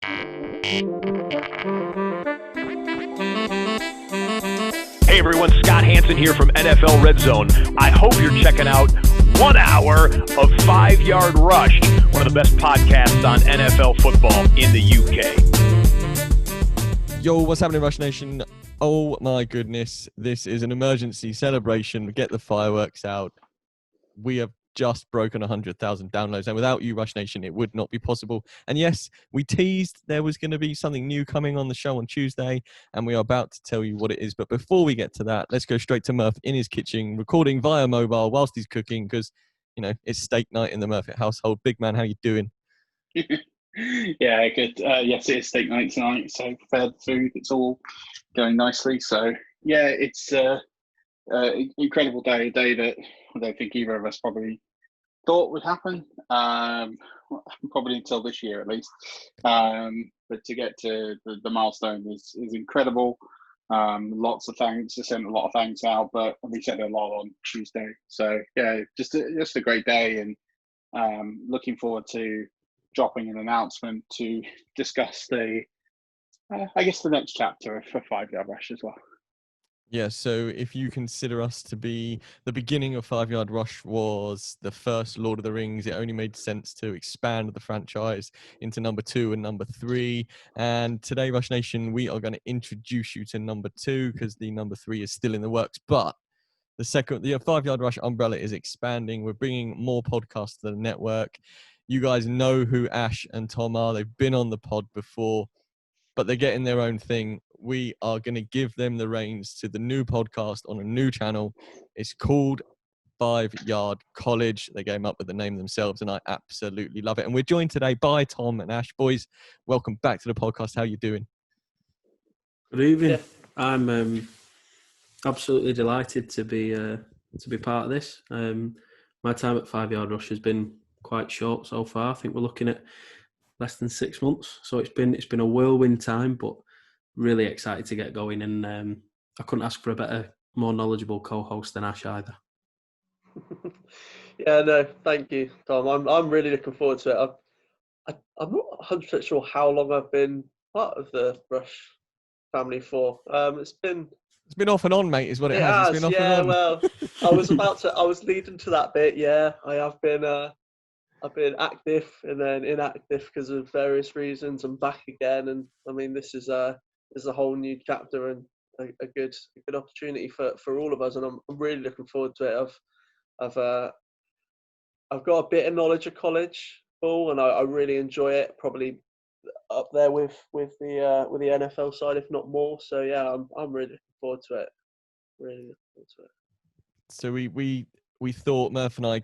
Hey everyone, Scott Hansen here from NFL Red Zone. I hope you're checking out 1 hour of 5 Yard Rush, one of the best podcasts on NFL football in the UK. Yo, what's happening, Rush Nation? Oh my goodness, this is an emergency celebration. Get the fireworks out. We have just broken 100,000 downloads, and without you, Rush Nation, it would not be possible. And yes, we teased there was going to be something new coming on the show on Tuesday, and we are about to tell you what it is. But before we get to that, let's go straight to Murf in his kitchen, recording via mobile whilst he's cooking, because, you know, it's steak night in the Murf household. Big man, how you doing? Yeah, good. Yes, it is steak night tonight, so prepared food. It's all going nicely. So, yeah, it's an incredible day, a day that I don't think either of us probably thought would happen, probably until this year at least. But to get to the milestone is incredible. Lots of thanks. I sent a lot of thanks out, but we sent a lot on Tuesday. So, yeah, just a great day, and looking forward to dropping an announcement to discuss the next chapter for 5 Yard Rush as well. Yeah, so if you consider us to be the beginning of 5 Yard Rush was the first Lord of the Rings, it only made sense to expand the franchise into number 2 and number 3. And today, Rush Nation, we are going to introduce you to number 2 because the number 3 is still in the works. But the 5 Yard Rush umbrella is expanding. We're bringing more podcasts to the network. You guys know who Ash and Tom are. They've been on the pod before, but they're getting their own thing. We are going to give them the reins to the new podcast on a new channel. It's called 5 Yard College. They came up with the name themselves, and I absolutely love it. And we're joined today by Tom and Ash. Boys, welcome back to the podcast. How you doing? Good evening. Yeah. I'm absolutely delighted to be part of this. My time at 5 Yard Rush has been quite short so far. I think we're looking at less than 6 months, so it's been a whirlwind time, but really excited to get going. And I couldn't ask for a better, more knowledgeable co-host than Ash either. Yeah, no, thank you, Tom. I'm really looking forward to it. I'm not 100% sure how long I've been part of the Rush family for. It's been off and on, mate, is what it has. It's been off and on. Well, I was leading to that bit. Yeah, I have been. I've been active and then inactive because of various reasons. I'm back again, and I mean, this is a whole new chapter and a good opportunity for all of us, and I'm really looking forward to it. I've got a bit of knowledge of college ball, and I really enjoy it. Probably up there with the NFL side, if not more. So yeah, I'm really looking forward to it. Really looking forward to it. So we thought, Murf and I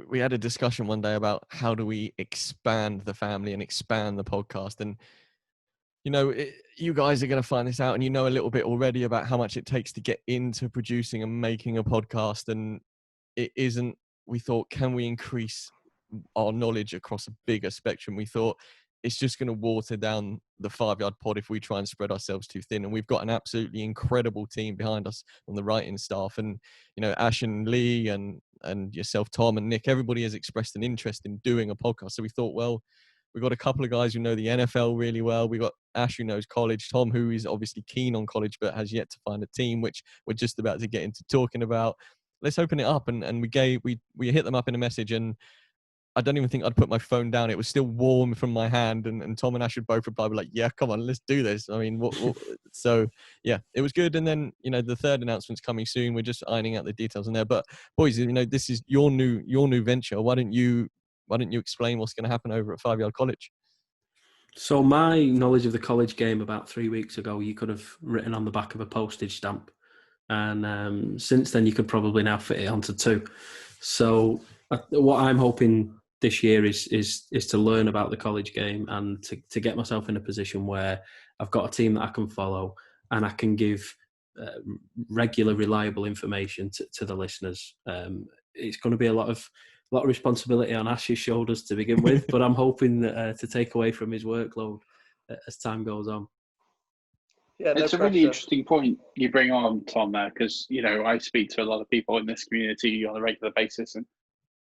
we had a discussion one day about how do we expand the family and expand the podcast. And, you know, you guys are going to find this out, and you know a little bit already about how much it takes to get into producing and making a podcast. And we thought, can we increase our knowledge across a bigger spectrum? We thought it's just going to water down the 5 Yard pod if we try and spread ourselves too thin. And we've got an absolutely incredible team behind us on the writing staff. And, you know, Ash and Lee and yourself, Tom and Nick, everybody has expressed an interest in doing a podcast. So we thought, well, we've got a couple of guys who know the NFL really well. We've got Ash who knows college, Tom who is obviously keen on college but has yet to find a team, which we're just about to get into talking about. Let's open it up. And we hit them up in a message, and I don't even think I'd put my phone down. It was still warm from my hand, and Tom and Ash would both reply, like, yeah, come on, let's do this. I mean, what? So yeah, it was good. And then, you know, the third announcement's coming soon. We're just ironing out the details in there. But boys, you know, this is your new venture. Why don't you explain what's going to happen over at 5 Yard College? So my knowledge of the college game about 3 weeks ago, you could have written on the back of a postage stamp. And since then, you could probably now fit it onto 2. So what I'm hoping this year is to learn about the college game and to get myself in a position where I've got a team that I can follow and I can give regular, reliable information to the listeners. It's going to be a lot of responsibility on Ash's shoulders to begin with, but I'm hoping to take away from his workload as time goes on. Yeah, it's a really interesting point you bring on, Tom, there, because, you know, I speak to a lot of people in this community on a regular basis, and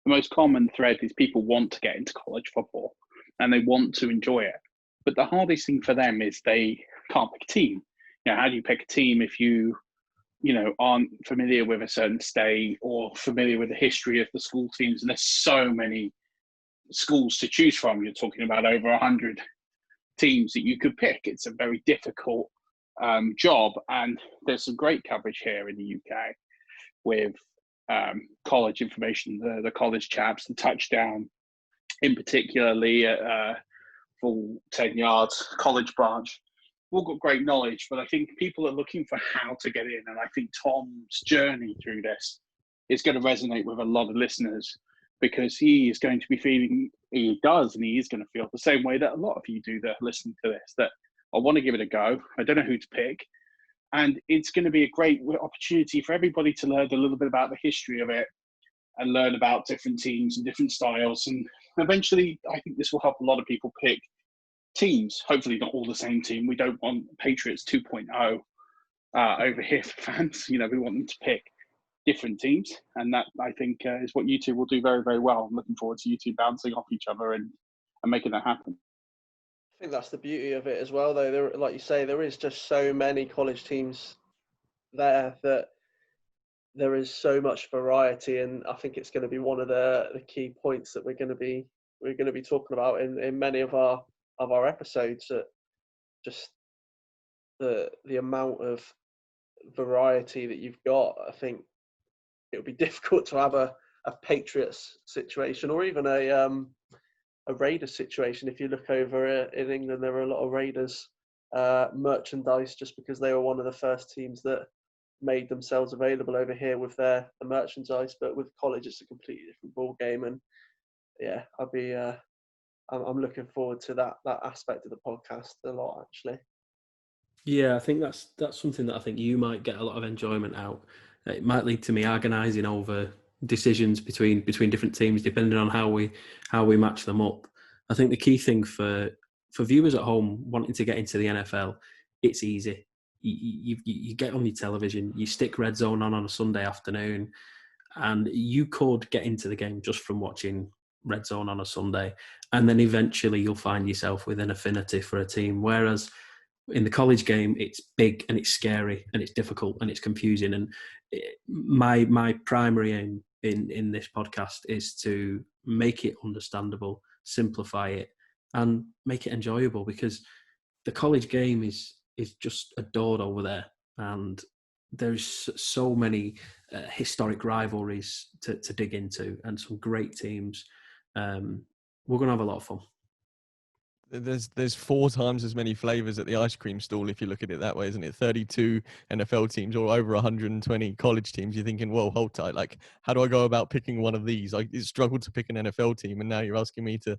the most common thread is people want to get into college football and they want to enjoy it. But the hardest thing for them is they can't pick a team. How do you pick a team if you aren't familiar with a certain state or familiar with the history of the school teams? And there's so many schools to choose from. You're talking about over 100 teams that you could pick. It's a very difficult job, and there's some great coverage here in the UK with college information, the college chaps, the touchdown in particularly at full 10 yards, college branch. We've all got great knowledge, but I think people are looking for how to get in, and I think Tom's journey through this is going to resonate with a lot of listeners, because he is going to be feeling, he is going to feel the same way that a lot of you do that are listening to this, that I want to give it a go. I don't know who to pick. And it's going to be a great opportunity for everybody to learn a little bit about the history of it and learn about different teams and different styles. And eventually, I think this will help a lot of people pick teams, hopefully not all the same team. We don't want Patriots 2.0 over here for fans. We want them to pick different teams, and that, I think, is what you two will do very, very well. I'm looking forward to you two bouncing off each other and making that happen. I think that's the beauty of it as well, though. There, like you say, there is just so many college teams there that there is so much variety, and I think it's going to be one of the key points that we're going to be talking about in many of our episodes. That just the amount of variety that you've got. I think it would be difficult to have a Patriots situation, or even a Raiders situation. If you look over in England, there are a lot of Raiders merchandise, just because they were one of the first teams that made themselves available over here with the merchandise. But with college, it's a completely different ball game, and yeah, I'm looking forward to that aspect of the podcast a lot, actually. Yeah, I think that's something that I think you might get a lot of enjoyment out. It might lead to me agonising over decisions between different teams, depending on how we match them up. I think the key thing for viewers at home wanting to get into the NFL, it's easy. You get on your television, you stick Red Zone on a Sunday afternoon, and you could get into the game just from watching Red Zone on a Sunday, and then eventually you'll find yourself with an affinity for a team. Whereas in the college game, it's big and it's scary and it's difficult and it's confusing. And my primary aim in this podcast is to make it understandable, simplify it, and make it enjoyable, because the college game is just adored over there, and there's so many historic rivalries to dig into, and some great teams. We're going to have a lot of fun. There's 4 times as many flavors at the ice cream stall, if you look at it that way, isn't it? 32 NFL teams or over 120 college teams. You're thinking, whoa, hold tight. Like, how do I go about picking one of these? I struggled to pick an NFL team, and now you're asking me to.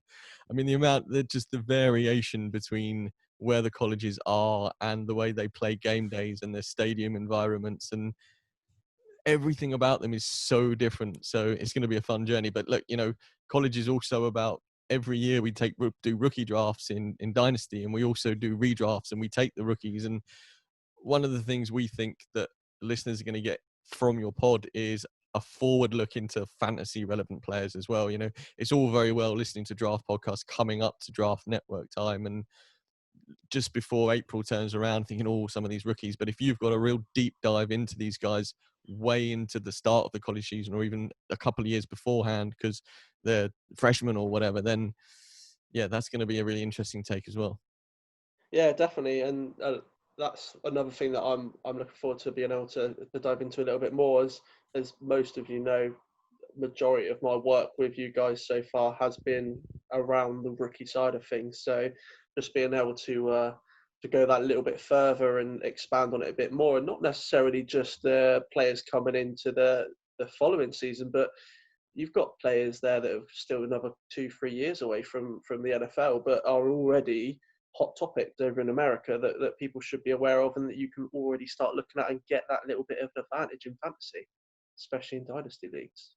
I mean, the variation between where the colleges are and the way they play game days and their stadium environments and everything about them is so different. So it's going to be a fun journey. But look, college is also about, every year we do rookie drafts in Dynasty, and we also do redrafts, and we take the rookies. And one of the things we think that listeners are going to get from your pod is a forward look into fantasy relevant players as well. It's all very well listening to draft podcasts coming up to draft network time, and just before April turns around thinking, some of these rookies. But if you've got a real deep dive into these guys way into the start of the college season, or even a couple of years beforehand because they're freshmen or whatever, then yeah, that's going to be a really interesting take as well. Yeah, definitely. And that's another thing that I'm looking forward to being able to dive into a little bit more. As most of you know, majority of my work with you guys so far has been around the rookie side of things. So just being able to go that little bit further and expand on it a bit more, and not necessarily just the players coming into the following season, but you've got players there that are still another 2-3 years away from the NFL, but are already hot topics over in America that people should be aware of, and that you can already start looking at and get that little bit of an advantage in fantasy, especially in dynasty leagues.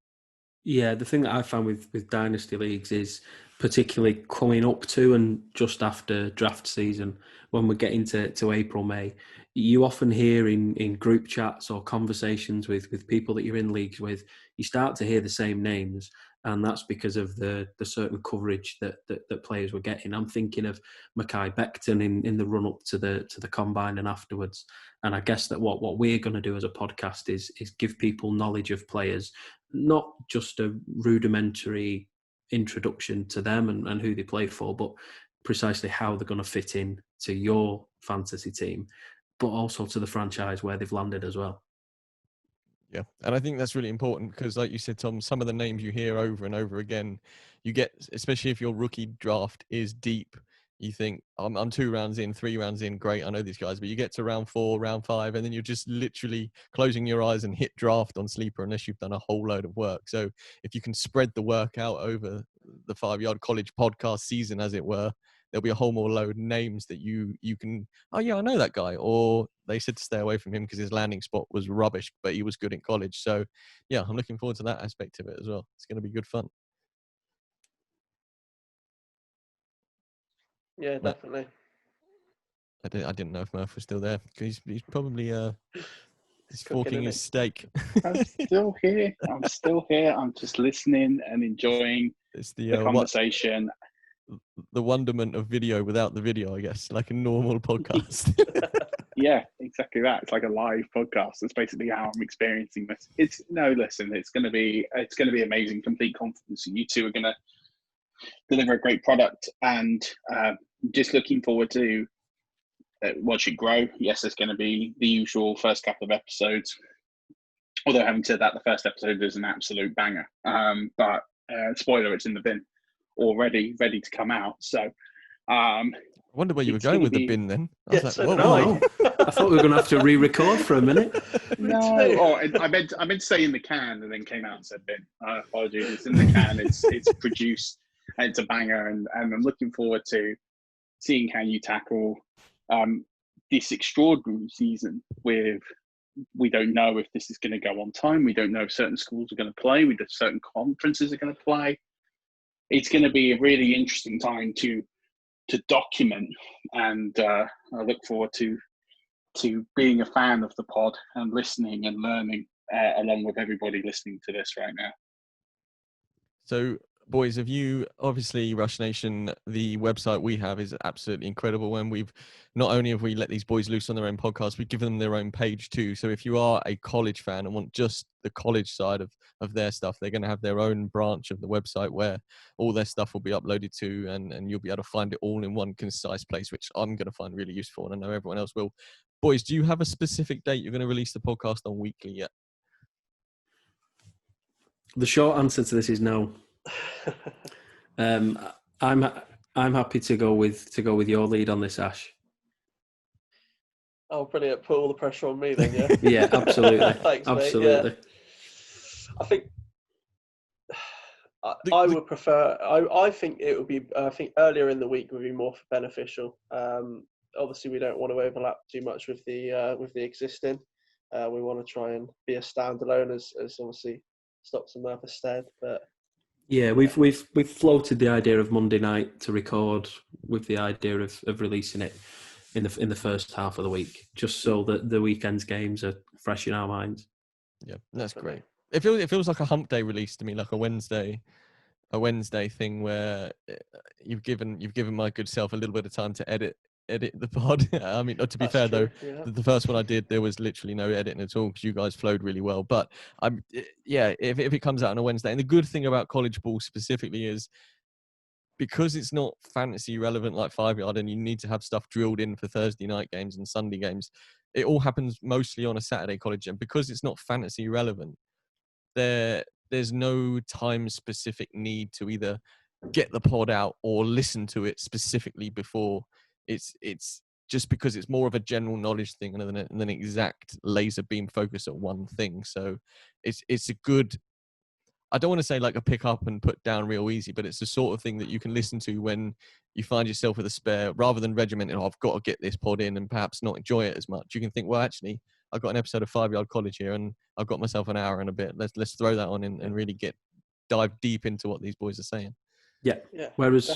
Yeah, the thing that I found with dynasty leagues is, particularly coming up to and just after draft season, when we're getting to April, May, you often hear in group chats or conversations with people that you're in leagues with, you start to hear the same names, and that's because of the certain coverage that players were getting. I'm thinking of Mekhi Becton in the run up to the combine and afterwards. And I guess that what we're going to do as a podcast is give people knowledge of players, not just a rudimentary introduction to them and who they play for, but precisely how they're going to fit in to your fantasy team, but also to the franchise where they've landed as well. Yeah, and I think that's really important because, like you said, Tom, some of the names you hear over and over again, you get, especially if your rookie draft is deep, you think, I'm 2 rounds in, 3 rounds in, great, I know these guys, but you get to round 4, round 5, and then you're just literally closing your eyes and hit draft on Sleeper unless you've done a whole load of work. So if you can spread the work out over the 5 Yard College podcast season, as it were, there'll be a whole more load of names that you can, oh yeah, I know that guy, or they said to stay away from him because his landing spot was rubbish, but he was good in college. So yeah, I'm looking forward to that aspect of it as well. It's going to be good fun. Yeah, definitely. I didn't know if Murf was still there. He's probably he's forking his steak. I'm still here. I'm just listening and enjoying It's the conversation. The wonderment of video without the video, I guess, like a normal podcast. Yeah, exactly that. It's like a live podcast. That's basically how I'm experiencing this. It's going to be amazing. Complete confidence that you two are going to deliver a great product, and just looking forward to watch it grow. Yes, there's going to be the usual first couple of episodes. Although having said that, the first episode is an absolute banger. But spoiler, it's in the bin already, ready to come out. So I wonder where you were going with the bin then. I was I thought we were going to have to re-record for a minute. No, I meant to say in the can, and then came out and said bin. Apologies, it's in the can. It's produced, and it's a banger, and I'm looking forward to seeing how you tackle this extraordinary season. We don't know if this is going to go on time. We don't know if certain schools are going to play. We know certain conferences are going to play. It's going to be a really interesting time to document, and I look forward to being a fan of the pod and listening and learning along with everybody listening to this right now. So, boys, have you, obviously Rush Nation, the website we have is absolutely incredible, and we've not only have we let these boys loose on their own podcast, we've given them their own page too. So if you are a college fan and want just the college side of their stuff, they're going to have their own branch of the website where all their stuff will be uploaded to, and you'll be able to find it all in one concise place, which I'm going to find really useful, and I know everyone else will. Boys, do you have a specific date you're going to release the podcast on weekly yet? The short answer to this is no. I'm happy to go with your lead on this, Ash. Oh, brilliant! Put all the pressure on me then, yeah. Yeah, absolutely. Thanks, absolutely. Mate. Yeah. I think I would prefer. I think it would be. I think earlier in the week would be more beneficial. Obviously, we don't want to overlap too much with the existing. We want to try and be a standalone, as obviously Stocks and Murf said, but. Yeah, we've floated the idea of Monday night to record, with the idea of releasing it in the first half of the week, just so that the weekend's games are fresh in our minds. Yeah, that's great. It feels like a hump day release to me, like a Wednesday thing where you've given my good self a little bit of time to edit the pod. I mean, to be fair though, the first one I did, there was literally no editing at all because you guys flowed really well. But if it comes out on a Wednesday, and the good thing about college ball specifically is because it's not fantasy relevant like 5 Yard, and you need to have stuff drilled in for Thursday night games and Sunday games. It all happens mostly on a Saturday college, and because it's not fantasy relevant, there's no time specific need to either get the pod out or listen to it specifically before. It's just because it's more of a general knowledge thing than an exact laser beam focus at one thing. So it's a good, I don't want to say like a pick up and put down real easy, but it's the sort of thing that you can listen to when you find yourself with a spare, rather than regimenting, I've got to get this pod in and perhaps not enjoy it as much. You can think, well, actually, I've got an episode of 5 Yard College here and I've got myself an hour and a bit. Let's throw that on and really dive deep into what these boys are saying. Yeah. Whereas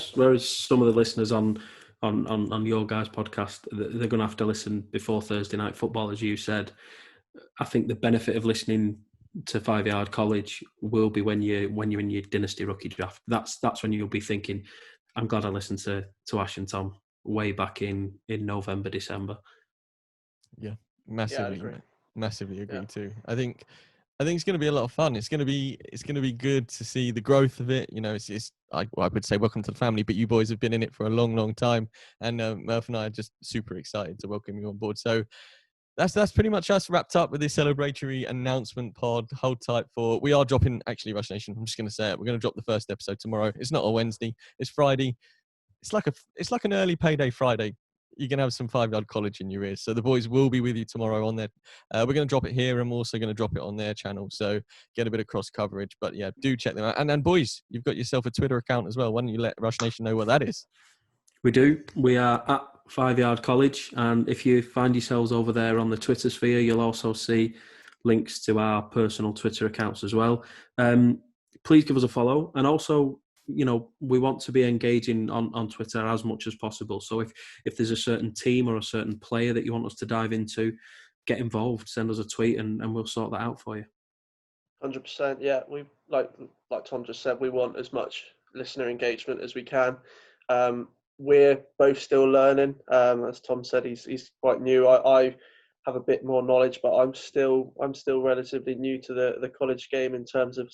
some of the listeners on your guys' podcast, they're going to have to listen before Thursday night football, as you said. I think the benefit of listening to 5 Yard College will be when you're in your dynasty rookie draft. That's when you'll be thinking, I'm glad I listened to Ash and Tom way back in November, December. Yeah, agree. massively agree Yeah. too. I think it's going to be a lot of fun. It's going to be good to see the growth of it. You know, I would say welcome to the family, but you boys have been in it for a long, long time, and Murf and I are just super excited to welcome you on board. So that's pretty much us wrapped up with this celebratory announcement pod. Hold tight we are dropping, actually, Rush Nation, I'm just going to say it. We're going to drop the first episode tomorrow. It's not a Wednesday. It's Friday. It's like an early payday Friday. You're going to have some 5 Yard College in your ears. So the boys will be with you tomorrow on there. We're going to drop it here, and we're also going to drop it on their channel. So get a bit of cross coverage. But yeah, do check them out. And boys, you've got yourself a Twitter account as well. Why don't you let Rush Nation know what that is? We do. We are at 5 Yard College. And if you find yourselves over there on the Twitter sphere, you'll also see links to our personal Twitter accounts as well. Please give us a follow. And also, we want to be engaging on Twitter as much as possible. So if there's a certain team or a certain player that you want us to dive into, get involved, send us a tweet and we'll sort that out for you. 100%. Yeah, we like Tom just said, we want as much listener engagement as we can. We're both still learning. As Tom said, he's quite new. I have a bit more knowledge, but I'm still relatively new to the college game in terms of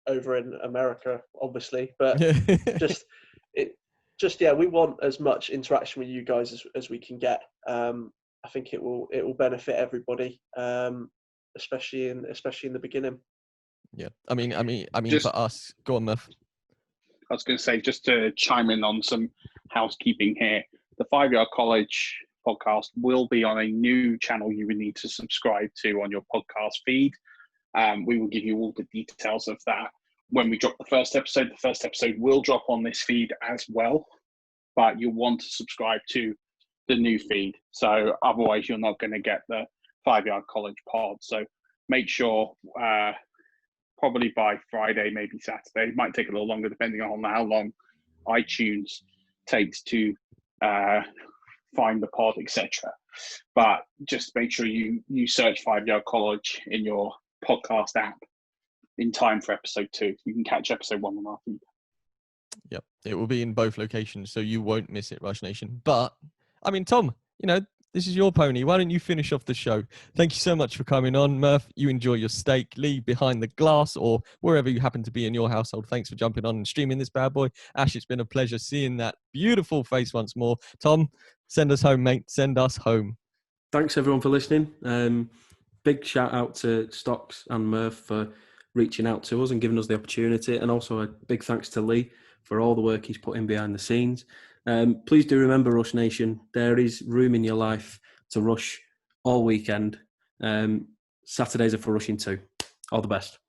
over in America, obviously, but we want as much interaction with you guys as we can get. I think it will benefit everybody, especially in the beginning. Yeah, I mean, Just, for us, go on, Murph. I was going to say, just to chime in on some housekeeping here, the 5 Yard College podcast will be on a new channel you would need to subscribe to on your podcast feed. We will give you all the details of that when we drop the first episode. The first episode will drop on this feed as well, but you'll want to subscribe to the new feed. So otherwise, you're not going to get the 5 Yard College pod. So make sure, probably by Friday, maybe Saturday. It might take a little longer depending on how long iTunes takes to find the pod, etc. But just make sure you search 5 Yard College in your podcast app in time for episode 2. You can catch episode 1 on our feed. Yep, it will be in both locations, so you won't miss it, Rush Nation. But I mean, Tom, this is your pony. Why don't you finish off the show? Thank you so much for coming on, Murph. You enjoy your steak. Lee, behind the glass or wherever you happen to be in your household, thanks for jumping on and streaming this bad boy. Ash, it's been a pleasure seeing that beautiful face once more. Tom, send us home, mate. Send us home. Thanks, everyone, for listening. Big shout out to Stocks and Murph for reaching out to us and giving us the opportunity. And also a big thanks to Lee for all the work he's put in behind the scenes. Please do remember, Rush Nation, there is room in your life to rush all weekend. Saturdays are for rushing too. All the best.